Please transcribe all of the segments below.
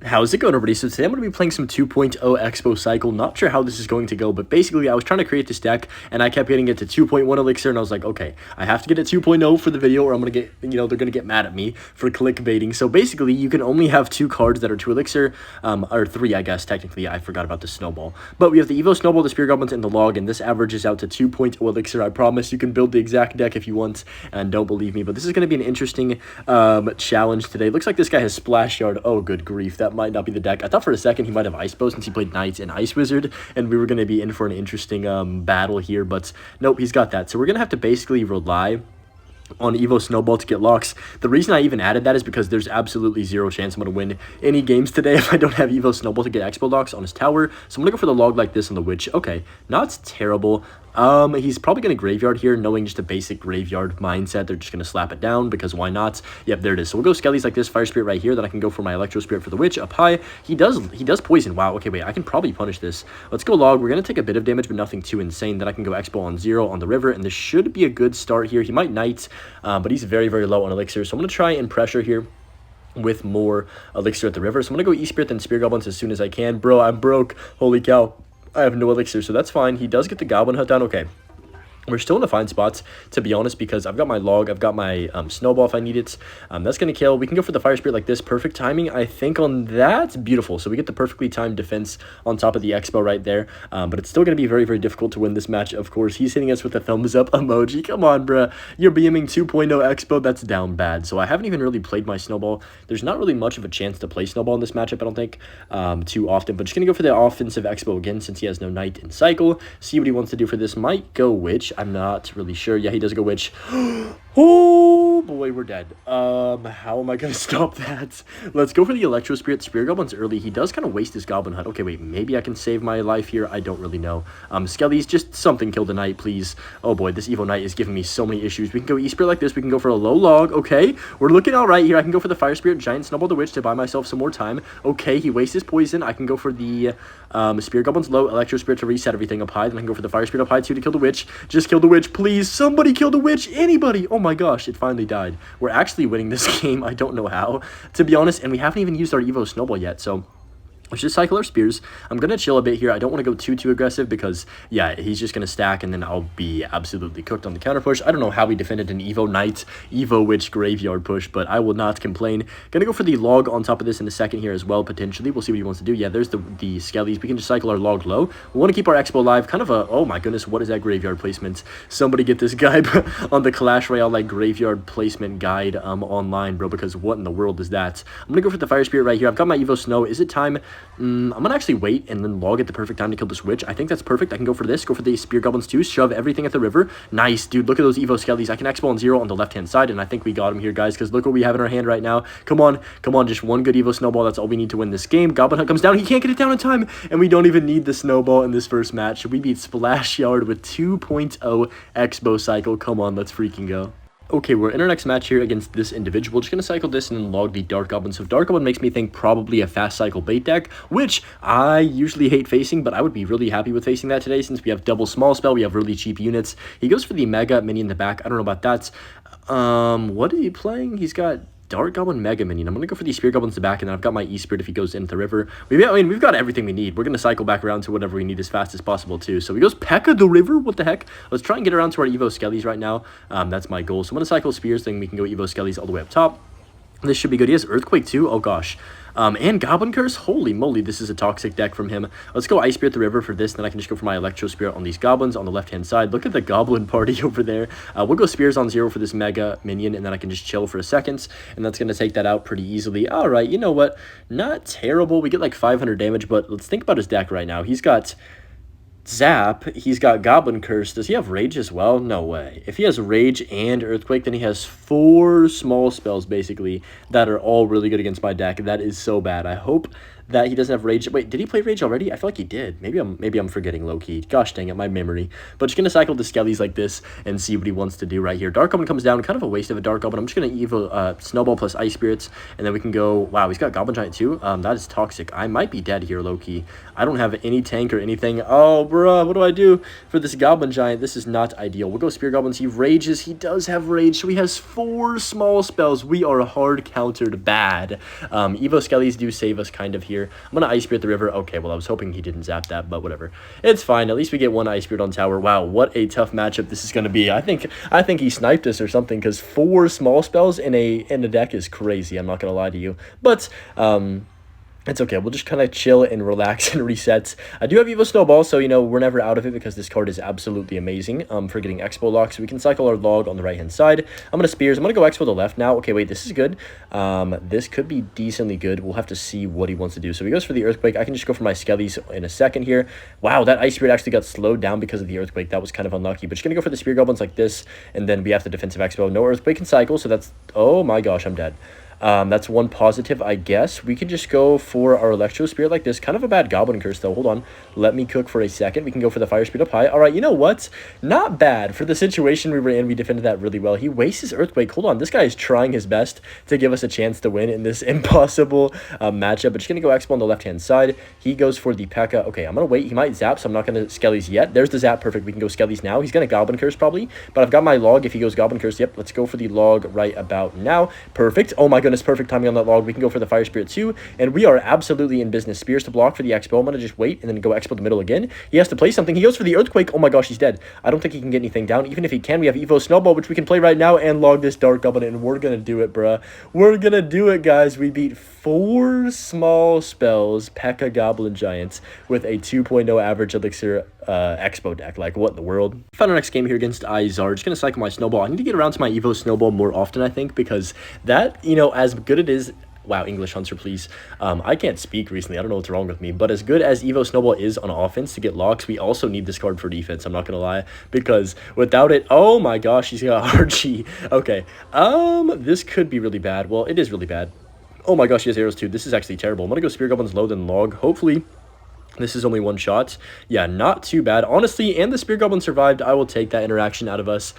How's it going, everybody? So today I'm going to be playing some 2.0 Xbow Cycle. Not sure how this is going to go, but basically I was trying to create this deck, and I kept getting it to 2.1 elixir, and I was like, okay, I have to get it 2.0 for the video, or I'm going to get, they're going to get mad at me for clickbaiting. So basically, you can only have 2 cards that are 2 elixir, or 3, I guess, technically. I forgot about the Snowball. But we have the Evo Snowball, the Spear Goblins, and the Log, and this averages out to 2.0 elixir. I promise you can build the exact deck if you want, and don't believe me, but this is going to be an interesting challenge today. Looks like this guy has Splashyard. Oh, good grief, that might not be the deck. I thought for a second he might have Ice Bow since he played Knights and Ice Wizard, and we were going to be in for an interesting battle here, but nope, he's got that. So we're going to have to basically rely on Evo Snowball to get locks. The reason I even added that is because there's absolutely 0 chance I'm going to win any games today if I don't have Evo Snowball to get Expo locks on his tower. So I'm going to go for the Log like this on the Witch. Okay, not terrible. He's probably going to Graveyard here, knowing just a basic Graveyard mindset. They're just going to slap it down, because why not? Yep, there it is. So we'll go Skellies like this, Fire Spirit right here, then I can go for my Electro Spirit for the Witch up high. He does poison. Wow, okay, wait, I can probably punish this. Let's go Log. We're going to take a bit of damage, but nothing too insane. Then I can go Expo on 0 on the river, and this should be a good start here. He might Knight, but he's very, very low on Elixir, so I'm going to try and pressure here with more Elixir at the river. So I'm going to go E-Spirit, then Spear Goblins as soon as I can. Bro, I'm broke. Holy cow. I have no Elixir, so that's fine. He does get the Goblin Hut down. Okay. We're still in a fine spot, to be honest, because I've got my Log, I've got my Snowball if I need it. That's going to kill. We can go for the Fire Spirit like this. Perfect timing, I think, on that. Beautiful. So we get the perfectly timed defense on top of the Expo right there. But it's still going to be very, very difficult to win this match, of course. He's hitting us with a thumbs up emoji. Come on, bruh. You're BMing 2.0 Expo. That's down bad. So I haven't even really played my Snowball. There's not really much of a chance to play Snowball in this matchup, I don't think, too often. But just going to go for the offensive Expo again, since he has no Knight in Cycle. See what he wants to do for this. Might go Witch. I'm not really sure. Yeah, he does go Witch. Oh boy, we're dead. How am I gonna stop that? Let's go for the Electro Spirit. Spear Goblins early. He does kind of waste his Goblin Hut. Okay, wait, maybe I can save my life here. I don't really know. Skellies, just something kill the Knight, please. Oh boy, this Evo Knight is giving me so many issues. We can go E-Spirit like this. We can go for a low Log. Okay, we're looking all right here. I can go for the Fire Spirit, Giant Snowball the Witch to buy myself some more time. Okay, he wastes his poison. I can go for the Spear Goblins low, Electro Spirit to reset everything up high. Then I can go for the Fire Spirit up high too to kill the Witch. Just kill the Witch, please. Somebody kill the Witch. Anybody. Oh my gosh, it finally died. We're actually winning this game. I don't know how, to be honest, and we haven't even used our Evo Snowball yet, so let's just cycle our spears. I'm going to chill a bit here. I don't want to go too aggressive because, yeah, he's just going to stack, and then I'll be absolutely cooked on the counter push. I don't know how we defended an Evo Knight, Evo Witch Graveyard push, but I will not complain. Going to go for the Log on top of this in a second here as well, potentially. We'll see what he wants to do. Yeah, there's the Skellies. We can just cycle our Log low. We want to keep our Expo alive. Kind of a, oh my goodness, what is that Graveyard placement? Somebody get this guy on the Clash Royale, like, Graveyard placement guide online, bro, because what in the world is that? I'm going to go for the Fire Spirit right here. I've got my Evo Snow. Is it time? I'm going to actually wait and then Log at the perfect time to kill this Witch. I think that's perfect. I can go for this. Go for the Spear Goblins too. Shove everything at the river. Nice, dude. Look at those Evo Skellies. I can Expo on 0 on the left-hand side, and I think we got him here, guys, because look what we have in our hand right now. Come on. Come on. Just one good Evo Snowball. That's all we need to win this game. Goblin Hunt comes down. He can't get it down in time, and we don't even need the Snowball in this first match. We beat Splashyard with 2.0 Xbow Cycle. Come on. Let's freaking go. Okay, we're in our next match here against this individual. Just going to cycle this and then Log the Dark Goblin. So Dark Goblin makes me think probably a fast cycle bait deck, which I usually hate facing, but I would be really happy with facing that today since we have double small spell. We have really cheap units. He goes for the Mega Mini in the back. I don't know about that. What is he playing? He's got Dark Goblin Mega Minion. I'm going to go for these Spear Goblins to back, and then I've got my E-Spirit if he goes into the river. We've got everything we need. We're going to cycle back around to whatever we need as fast as possible, too. So he goes P.E.K.K.A. the river? What the heck? Let's try and get around to our Evo Skellies right now. That's my goal. So I'm going to cycle Spears, then we can go Evo Skellies all the way up top. This should be good. He has Earthquake, too. Oh, gosh. And Goblin Curse. Holy moly, this is a toxic deck from him. Let's go Ice Spirit the river for this, then I can just go for my Electro Spirit on these Goblins on the left-hand side. Look at the Goblin party over there. We'll go Spears on 0 for this Mega Minion, and then I can just chill for a second, and that's going to take that out pretty easily. All right, you know what? Not terrible. We get like 500 damage, but let's think about his deck right now. He's got Zap, he's got Goblin Curse. Does he have Rage as well? No way. If he has Rage and Earthquake, then he has 4 small spells, basically, that are all really good against my deck. That is so bad. I hope that he doesn't have Rage. Wait, did he play Rage already? I feel like he did. Maybe I'm forgetting low-key. Gosh dang it, my memory. But just going to cycle the Skellies like this and see what he wants to do right here. Dark Goblin comes down. Kind of a waste of a Dark Goblin. I'm just going to Evo Snowball plus Ice Spirits, and then we can go... Wow, he's got Goblin Giant too? That is toxic. I might be dead here, low-key. I don't have any tank or anything. Oh, bruh, what do I do for this Goblin Giant? This is not ideal. We'll go Spear Goblins. He rages. He does have rage, so he has 4 small spells. We are hard countered bad. Evo Skellies do save us kind of here. I'm going to Ice Spirit the river. Okay, well, I was hoping he didn't zap that, but whatever. It's fine. At least we get 1 Ice Spirit on tower. Wow, what a tough matchup this is going to be. I think he sniped us or something, because 4 small spells in a deck is crazy. I'm not going to lie to you. But, it's okay. We'll just kind of chill and relax and reset. I do have Evo Snowball, so, you know, we're never out of it because this card is absolutely amazing for getting Expo Lock. So we can cycle our log on the right-hand side. I'm going to Spears. I'm going to go Expo to the left now. Okay, wait, this is good. This could be decently good. We'll have to see what he wants to do. So he goes for the Earthquake. I can just go for my Skellies in a second here. Wow, that Ice Spirit actually got slowed down because of the Earthquake. That was kind of unlucky. But just going to go for the Spear Goblins like this, and then we have the Defensive Expo. No Earthquake can cycle, so that's... Oh my gosh, I'm dead. That's 1 positive, I guess. We could just go for our Electro Spirit like this. Kind of a bad Goblin Curse, though. Hold on. Let me cook for a second. We can go for the Fire Spirit up high. All right, you know what? Not bad. For the situation we were in, we defended that really well. He wastes his Earthquake. Hold on. This guy is trying his best to give us a chance to win in this impossible matchup. But just going to go Expo on the left-hand side. He goes for the P.E.K.K.A. Okay, I'm going to wait. He might zap, so I'm not going to Skellies yet. There's the zap. Perfect. We can go Skellies now. He's going to Goblin Curse probably. But I've got my log if he goes Goblin Curse. Yep, let's go for the log right about now. Perfect. Oh my goodness, perfect timing on that log. We can go for the Fire Spirit too, and we are absolutely in business. Spears to block for the Expo. I'm going to just wait and then go Expo the middle again. He has to play something. He goes for the Earthquake. Oh my gosh, he's dead. I don't think he can get anything down. Even if he can, we have Evo Snowball, which we can play right now and log this Dark Goblin, and we're going to do it, bruh. We're going to do it, guys. We beat 4 small spells, P.E.K.K.A. Goblin Giants, with a 2.0 average elixir Expo deck. Like, what in the world? Found our next game here against Izar. Just going to cycle my Snowball. I need to get around to my Evo Snowball more often, I think, because that, you know, as good it is... Wow, English Hunter, please. I can't speak recently. I don't know what's wrong with me. But as good as Evo Snowball is on offense to get locks, we also need this card for defense. I'm not going to lie. Because without it... Oh my gosh, he's got RG. Okay. This could be really bad. Well, it is really bad. Oh my gosh, he has arrows too. This is actually terrible. I'm going to go Spear Goblins low, then log. Hopefully... This is only 1 shot. Yeah, not too bad. Honestly, and the Spear Goblin survived. I will take that interaction out of us.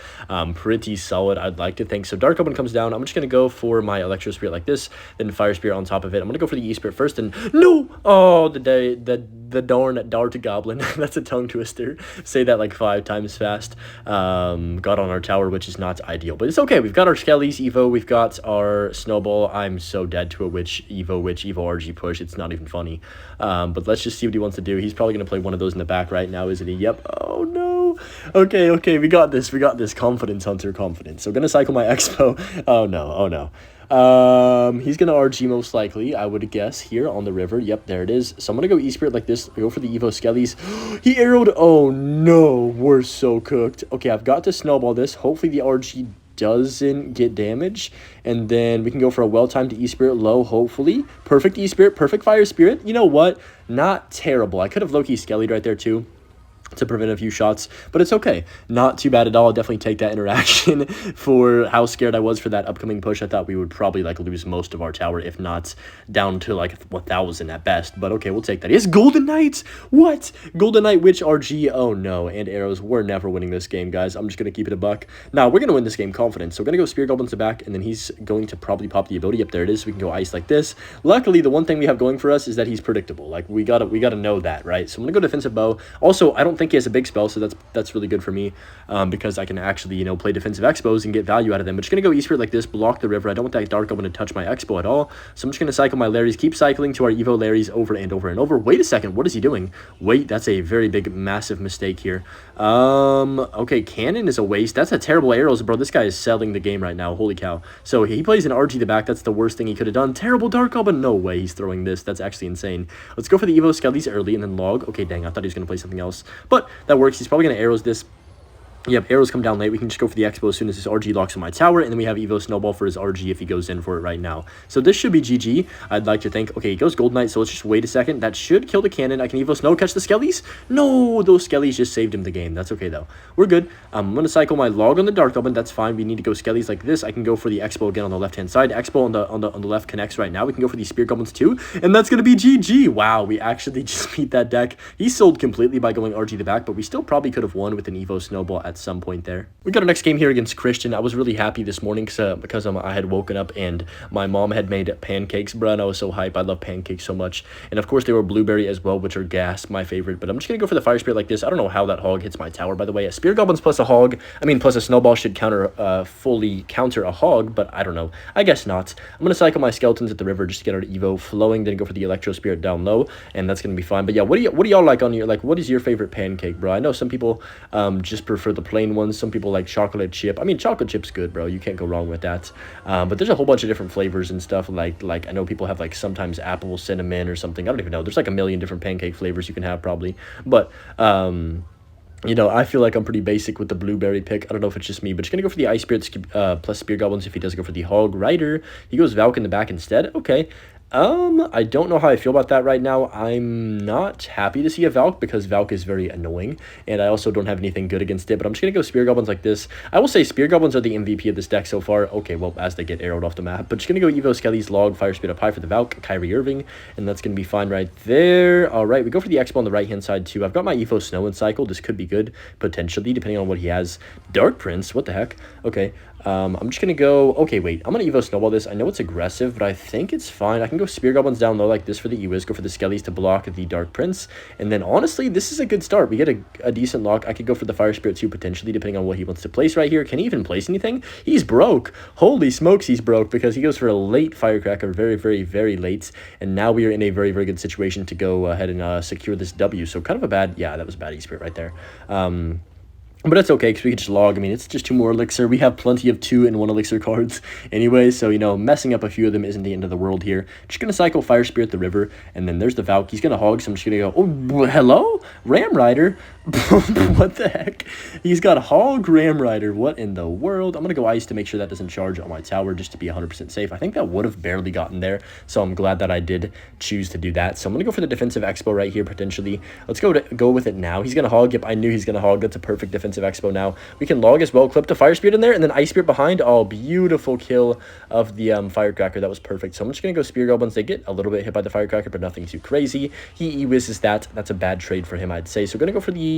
Pretty solid, I'd like to think. So Dark Goblin comes down. I'm just going to go for my Electro Spirit like this. Then Fire Spirit on top of it. I'm going to go for the E-Spirit first. And no! Oh, the darn Dart Goblin. That's a tongue twister. Say that like 5 times fast. Got on our tower, which is not ideal. But it's okay. We've got our Skellies Evo. We've got our Snowball. I'm so dead to a Witch Evo RG push. It's not even funny. But let's just see what he wants to do. He's probably going to play one of those in the back right now, isn't he? Yep. Oh, no. Okay. We got this. Confidence, Hunter. Confidence. So, going to cycle my Expo. Oh, no. He's going to RG most likely, I would guess, here on the river. Yep, there it is. So, I'm going to go E-Spirit like this. Go for the Evo Skellies. He arrowed. Oh, no. We're so cooked. Okay, I've got to Snowball this. Hopefully, the RG doesn't get damage, and then we can go for a well-timed E-Spirit low, hopefully. Perfect E-Spirit, perfect Fire Spirit. You know what? Not terrible. I could have low-key Skellied right there, too, to prevent a few shots, but it's okay. Not too bad at all. I'll definitely take that interaction for how scared I was for that upcoming push. I thought we would probably like lose most of our tower, if not down to like 1,000 at best, but okay, we'll take that. He has Golden Knight. What? Golden Knight, Witch, RG. Oh no, and arrows. We're never winning this game, guys. I'm just gonna keep it a buck. Now we're gonna win this game confident. So we're gonna go Spear Goblins to back, and then he's going to probably pop the ability. Up there it is. We can go Ice like this. Luckily, the one thing we have going for us is that he's predictable. Like we gotta know that, right? So I'm gonna go Defensive Bow. Also, I don't think he has a big spell, so that's really good for me, because I can actually, you know, play Defensive Expos and get value out of them. But just gonna go E-Spirit like this, block the river. I don't want that Dark Goblin to touch my Expo at all, so I'm just gonna cycle my Larrys, keep cycling to our Evo Larrys over and over and over. Wait a second, what is he doing? Wait, that's a very big, massive mistake here. Okay, Cannon is a waste. That's a terrible arrows, bro. This guy is selling the game right now. Holy cow. So he plays an RG the back. That's the worst thing he could have done. Terrible Dark Goblin. No way he's throwing this. That's actually insane. Let's go for the Evo Skellies early and then log. Okay, dang, I thought he was gonna play something else, but that works. He's probably gonna arrows this. Yep, arrows come down late. We can just go for the Expo as soon as his RG locks on my tower, and then we have Evo Snowball for his RG if he goes in for it right now. So this should be GG, I'd like to think. Okay, he goes Gold Knight, so let's just wait a second. That should kill the cannon. I can Evo Snow catch the Skellies. No, those Skellies just saved him the game. That's okay, though. We're good. I'm going to cycle my log on the Dark Goblin. That's fine. We need to go Skellies like this. I can go for the Expo again on the left-hand side. Expo on the left connects right now. We can go for these Spear Goblins too, and that's going to be GG. Wow, we actually just beat that deck. He sold completely by going RG the back, but we still probably could have won with an Evo Snowball at at some point there. We got our next game here against Christian. I was really happy this morning because I had woken up and my mom had made pancakes, bro, and I was so hype. I love pancakes so much. And of course, they were blueberry as well, which are gas, my favorite. But I'm just going to go for the fire spirit like this. I don't know how that hog hits my tower, by the way. A spear goblins plus a hog, plus a snowball should fully counter a hog, but I don't know. I guess not. I'm going to cycle my skeletons at the river just to get our Evo flowing, then go for the electro spirit down low, and that's going to be fine. But yeah, what do y'all like on your, what is your favorite pancake, bro? I know some people just prefer the plain ones. Some people like chocolate chip. Chocolate chip's good, bro. You can't go wrong with that. But there's a whole bunch of different flavors and stuff. Like I know people have sometimes apple cinnamon or something. I don't even know. There's a million different pancake flavors you can have probably. But I feel like I'm pretty basic with the blueberry pick. I don't know if it's just me, but just gonna go for the ice spirits plus spear goblins. If he does go for the hog rider, he goes Valk in the back instead. Okay. I don't know how I feel about that right now. I'm not happy to see a Valk because Valk is very annoying, and I also don't have anything good against it, but I'm just going to go Spear Goblins like this. I will say Spear Goblins are the MVP of this deck so far. Okay, well, as they get arrowed off the map, but just going to go Evo Skelly's Log, Fire Speed up high for the Valk, Kyrie Irving, and that's going to be fine right there. All right, we go for the Expo on the right-hand side too. I've got my Evo Snow and Cycle. This could be good, potentially, depending on what he has. Dark Prince, what the heck? Okay. I'm just going to go... Okay, wait. I'm going to Evo Snowball this. I know it's aggressive, but I think it's fine. I can go Spear Goblins down low like this for the Ewas, go for the Skellies to block the Dark Prince. And then, honestly, this is a good start. We get a decent lock. I could go for the Fire Spirit too, potentially, depending on what he wants to place right here. Can he even place anything? He's broke. Holy smokes, he's broke because he goes for a late Firecracker, very, very, very late. And now we are in a very, very good situation to go ahead and secure this W. So, kind of a bad... Yeah, that was a bad E-Spirit right there. But it's okay, because we can just log. It's just 2 more elixir. We have plenty of 2 and 1 elixir cards anyway, so, messing up a few of them isn't the end of the world here. Just going to cycle Fire Spirit the river, and then there's the Valk. He's going to hog, so I'm just going to go, oh, hello? Ram Rider? What the heck? He's got hog Ram Rider. What in the world? I'm going to go ice to make sure that doesn't charge on my tower, just to be 100% safe. I think that would have barely gotten there, so I'm glad that I did choose to do that. So I'm going to go for the defensive expo right here, potentially. Let's go with it now. He's going to hog. Yep, I knew he's going to hog. That's a perfect defensive expo now. We can log as well, clip the Fire Spirit in there, and then Ice Spirit behind. Oh, beautiful kill of the Firecracker. That was perfect. So I'm just going to go Spear Goblins. They get a little bit hit by the Firecracker, but nothing too crazy. He E-whizzes that. That's a bad trade for him, I'd say. So going to go for the...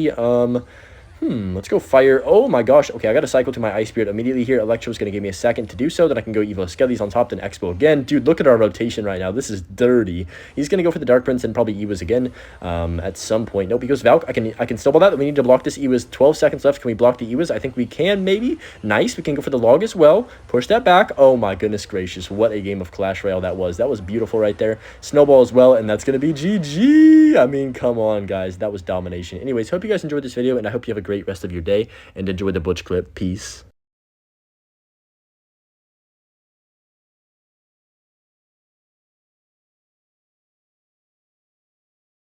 let's go fire. Oh my gosh. Okay, I got to cycle to my Ice Spirit immediately here. Electro's going to give me a second to do so. Then I can go Evo Skellies on top, then Expo again. Dude, look at our rotation right now. This is dirty. He's going to go for the Dark Prince and probably Ewas again at some point. Nope, he goes Valk. I can snowball that. We need to block this Ewas. 12 seconds left. Can we block the Ewas? I think we can, maybe. Nice. We can go for the log as well. Push that back. Oh my goodness gracious. What a game of Clash Royale that was. That was beautiful right there. Snowball as well, and that's going to be GG. Come on, guys. That was domination. Anyways, hope you guys enjoyed this video, and I hope you have a great rest of your day. And enjoy the Butch clip. Peace.